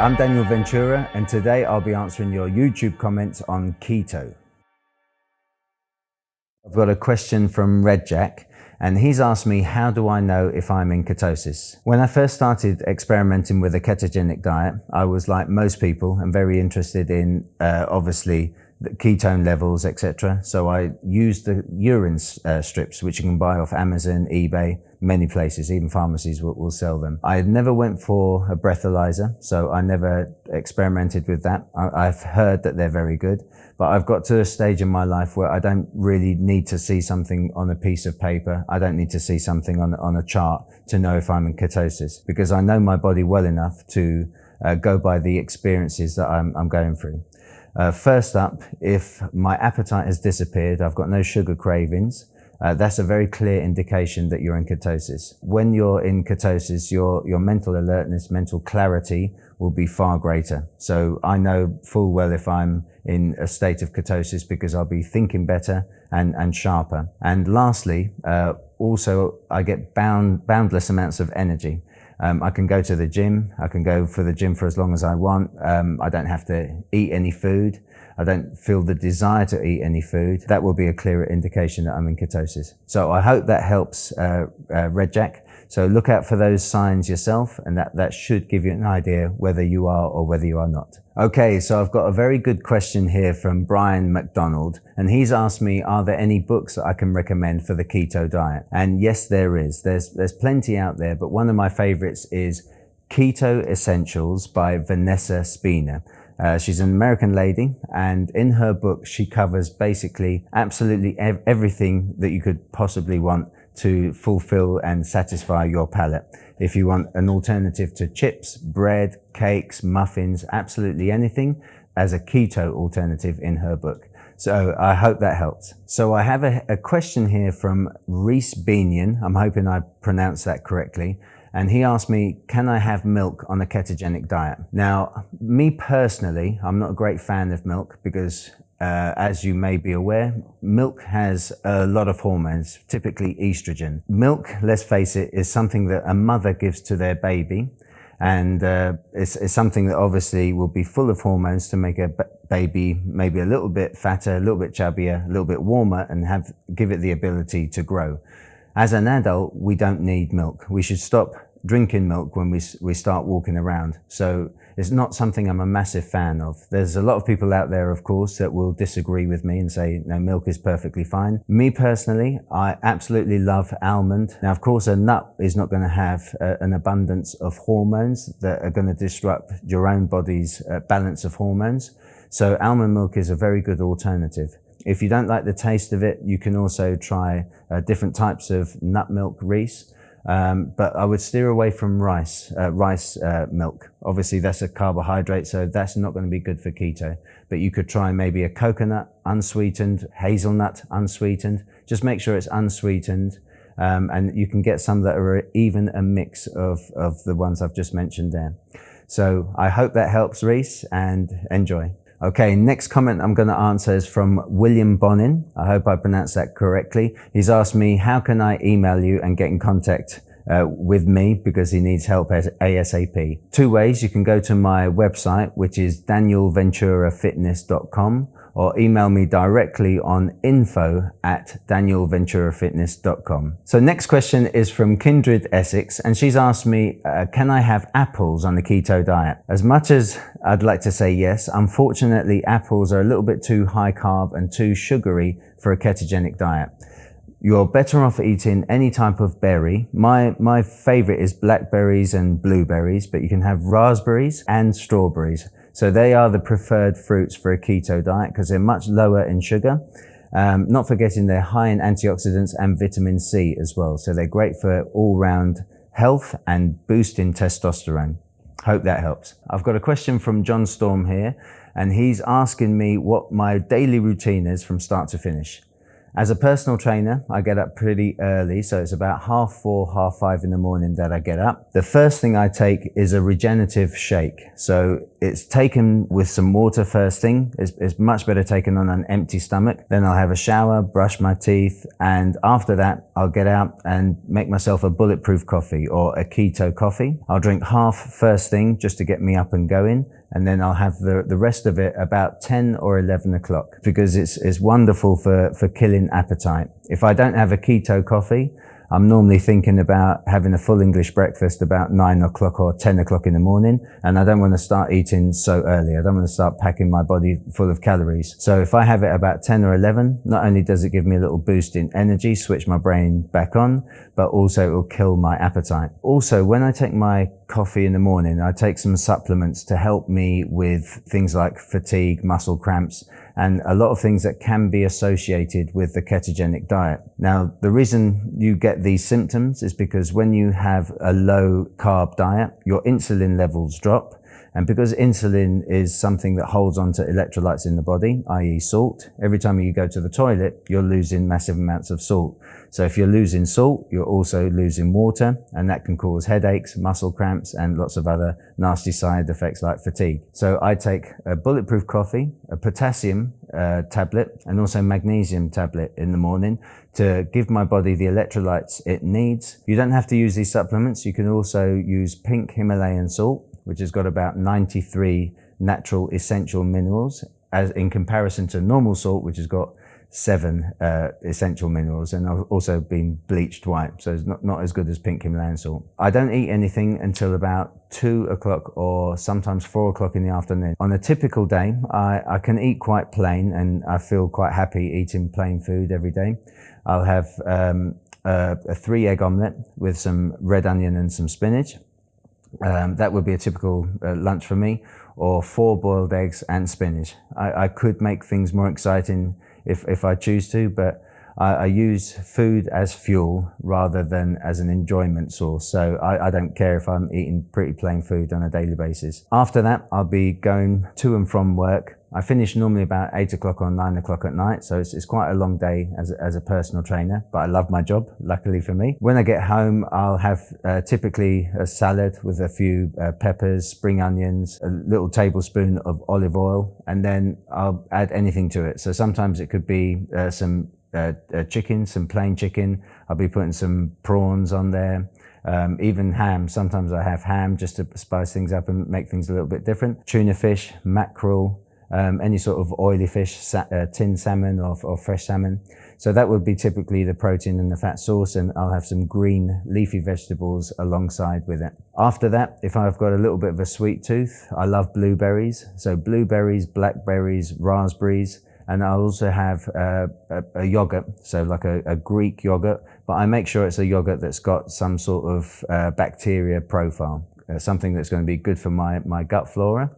I'm Daniel Ventura, and today I'll be answering your YouTube comments on keto. I've got a question from Red Jack, and he's asked me, how do I know if I'm in ketosis? When I first started experimenting with a ketogenic diet, I was like most people and very interested in, obviously, the ketone levels, etc. So I used the urine strips, which you can buy off Amazon, eBay, many places, even pharmacies will sell them. I never went for a breathalyzer, so I never experimented with that. I've heard that they're very good, but I've got to a stage in my life where I don't really need to see something on a piece of paper. I don't need to see something on a chart to know if I'm in ketosis, because I know my body well enough to go by the experiences that I'm going through. First up, if my appetite has disappeared, I've got no sugar cravings, that's a very clear indication that you're in ketosis. When you're in ketosis, your mental alertness, mental clarity will be far greater. So I know full well if I'm in a state of ketosis because I'll be thinking better and sharper. And lastly, also I get boundless amounts of energy. I can go to the gym. I can go for the gym for as long as I want. I don't have to eat any food. I don't feel the desire to eat any food. That will be a clearer indication that I'm in ketosis. So I hope that helps, Red Jack. So look out for those signs yourself, and that should give you an idea whether you are or whether you are not. Okay, so I've got a very good question here from Brian McDonald, and he's asked me, are there any books that I can recommend for the keto diet? And yes, there is. There's plenty out there, but one of my favorites is Keto Essentials by Vanessa Spina. She's an American lady, and in her book, she covers basically absolutely everything that you could possibly want to fulfill and satisfy your palate. If you want an alternative to chips, bread, cakes, muffins, absolutely anything, as a keto alternative in her book. So I hope that helps. So I have a question here from Reese Beanian. I'm hoping I pronounced that correctly. And he asked me, can I have milk on a ketogenic diet? Now, me personally, I'm not a great fan of milk because as you may be aware, milk has a lot of hormones, typically estrogen. Milk, let's face it, is something that a mother gives to their baby. And it's something that obviously will be full of hormones to make a baby maybe a little bit fatter, a little bit chubbier, a little bit warmer, and give it the ability to grow. As an adult, we don't need milk. We should stop drinking milk when we start walking around. So it's not something I'm a massive fan of. There's a lot of people out there, of course, that will disagree with me and say, no, milk is perfectly fine. Me personally, I absolutely love almond. Now, of course, a nut is not going to have an abundance of hormones that are going to disrupt your own body's balance of hormones. So almond milk is a very good alternative. If you don't like the taste of it, you can also try different types of nut milk, Reese. But I would steer away from rice milk. Obviously, that's a carbohydrate, so that's not going to be good for keto. But you could try maybe a coconut, unsweetened, hazelnut, unsweetened. Just make sure it's unsweetened. And you can get some that are even a mix of the ones I've just mentioned there. So I hope that helps, Reese, and enjoy. Okay, next comment I'm going to answer is from William Bonin. I hope I pronounced that correctly. He's asked me, how can I email you and get in contact with me, because he needs help ASAP. Two ways. You can go to my website, which is danielventurafitness.com, or email me directly on info@danielventurafitness.com. So next question is from Kindred Essex, and she's asked me, can I have apples on the keto diet? As much as I'd like to say yes, unfortunately apples are a little bit too high carb and too sugary for a ketogenic diet. You're better off eating any type of berry. My favorite is blackberries and blueberries, but you can have raspberries and strawberries. So they are the preferred fruits for a keto diet because they're much lower in sugar. Not forgetting they're high in antioxidants and vitamin C as well. So they're great for all-round health and boosting testosterone. Hope that helps. I've got a question from John Storm here, and he's asking me what my daily routine is from start to finish. As a personal trainer, I get up pretty early, so it's about 4:30, 5:30 in the morning that I get up. The first thing I take is a regenerative shake. So it's taken with some water first thing. It's much better taken on an empty stomach. Then I'll have a shower, brush my teeth, and after that, I'll get out and make myself a bulletproof coffee or a keto coffee. I'll drink half first thing just to get me up and going. And then I'll have the rest of it about 10 or 11 o'clock because it's wonderful for killing appetite. If I don't have a keto coffee, I'm normally thinking about having a full English breakfast about 9 o'clock or 10 o'clock in the morning, and I don't want to start eating so early. I don't want to start packing my body full of calories. So if I have it about 10 or 11, not only does it give me a little boost in energy, switch my brain back on, but also it will kill my appetite. Also, when I take my coffee in the morning, I take some supplements to help me with things like fatigue, muscle cramps, and a lot of things that can be associated with the ketogenic diet. Now, the reason you get these symptoms is because when you have a low carb diet, your insulin levels drop. And because insulin is something that holds on to electrolytes in the body, i.e. salt, every time you go to the toilet, you're losing massive amounts of salt. So if you're losing salt, you're also losing water, and that can cause headaches, muscle cramps, and lots of other nasty side effects like fatigue. So I take a bulletproof coffee, a potassium tablet, and also magnesium tablet in the morning to give my body the electrolytes it needs. You don't have to use these supplements. You can also use pink Himalayan salt, which has got about 93 natural essential minerals, as in comparison to normal salt, which has got 7 essential minerals, and I've also been bleached white, so it's not as good as pink Himalayan salt. I don't eat anything until about 2 o'clock or sometimes 4 o'clock in the afternoon. On a typical day, I can eat quite plain, and I feel quite happy eating plain food every day. I'll have a 3-egg omelette with some red onion and some spinach. That would be a typical lunch for me, or 4 boiled eggs and spinach. I could make things more exciting if I choose to, but I use food as fuel rather than as an enjoyment source. So I don't care if I'm eating pretty plain food on a daily basis. After that, I'll be going to and from work. I finish normally about 8 o'clock or 9 o'clock at night, so it's quite a long day as a personal trainer, but I love my job, luckily for me. When I get home, I'll have typically a salad with a few peppers, spring onions, a little tablespoon of olive oil, and then I'll add anything to it. So sometimes it could be some chicken, some plain chicken. I'll be putting some prawns on there. Even ham. Sometimes I have ham just to spice things up and make things a little bit different. Tuna fish, mackerel, any sort of oily fish, tinned salmon or fresh salmon. So that would be typically the protein and the fat source, and I'll have some green leafy vegetables alongside with it. After that, if I've got a little bit of a sweet tooth, I love blueberries. So blueberries, blackberries, raspberries, and I'll also have a yogurt, so like a Greek yogurt, but I make sure it's a yogurt that's got some sort of bacteria profile, something that's going to be good for my gut flora.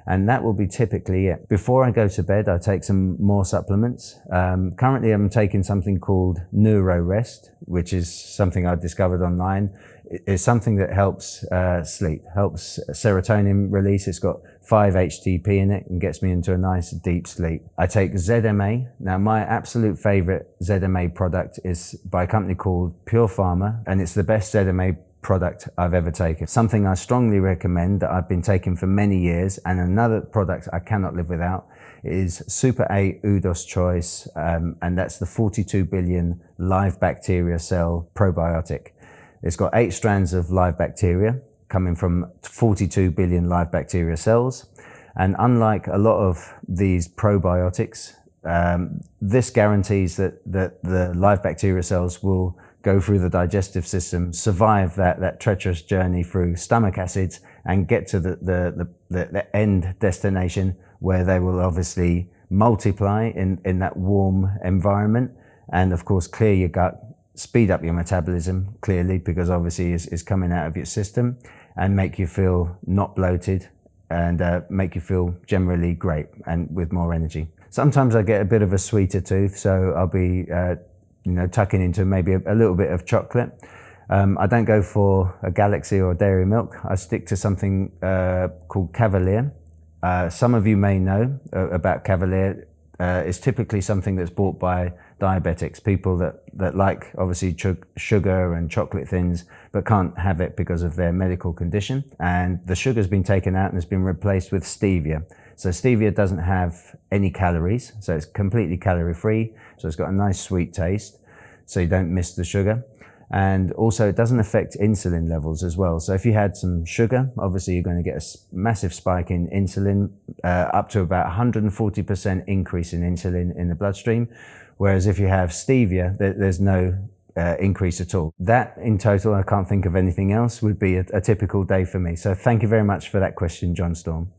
And that will be typically it. Before I go to bed, I take some more supplements. Currently, I'm taking something called Neuro Rest, which is something I discovered online. It's something that helps sleep, helps serotonin release. It's got 5-HTP in it and gets me into a nice deep sleep. I take ZMA. Now, my absolute favorite ZMA product is by a company called Pure Pharma, and it's the best ZMA product I've ever taken. Something I strongly recommend that I've been taking for many years, and another product I cannot live without is Super 8 Udos Choice, and that's the 42 billion live bacteria cell probiotic. It's got 8 strands of live bacteria coming from 42 billion live bacteria cells, and unlike a lot of these probiotics, this guarantees that the live bacteria cells will go through the digestive system, survive that treacherous journey through stomach acids, and get to the end destination where they will obviously multiply in that warm environment, and of course clear your gut, speed up your metabolism clearly, because obviously it's coming out of your system, and make you feel not bloated, and make you feel generally great and with more energy. Sometimes I get a bit of a sweeter tooth, so I'll be tucking into maybe a little bit of chocolate. I don't go for a Galaxy or a Dairy Milk. I stick to something called Cavalier. Some of you may know about Cavalier. It's typically something that's bought by diabetics, people that like obviously sugar and chocolate thins, but can't have it because of their medical condition. And the sugar's been taken out and has been replaced with stevia. So stevia doesn't have any calories, so it's completely calorie free. So it's got a nice sweet taste, so you don't miss the sugar. And also it doesn't affect insulin levels as well. So if you had some sugar, obviously you're going to get a massive spike in insulin, up to about 140% increase in insulin in the bloodstream. Whereas if you have stevia, there's no increase at all. That in total, I can't think of anything else, would be a typical day for me. So thank you very much for that question, John Storm.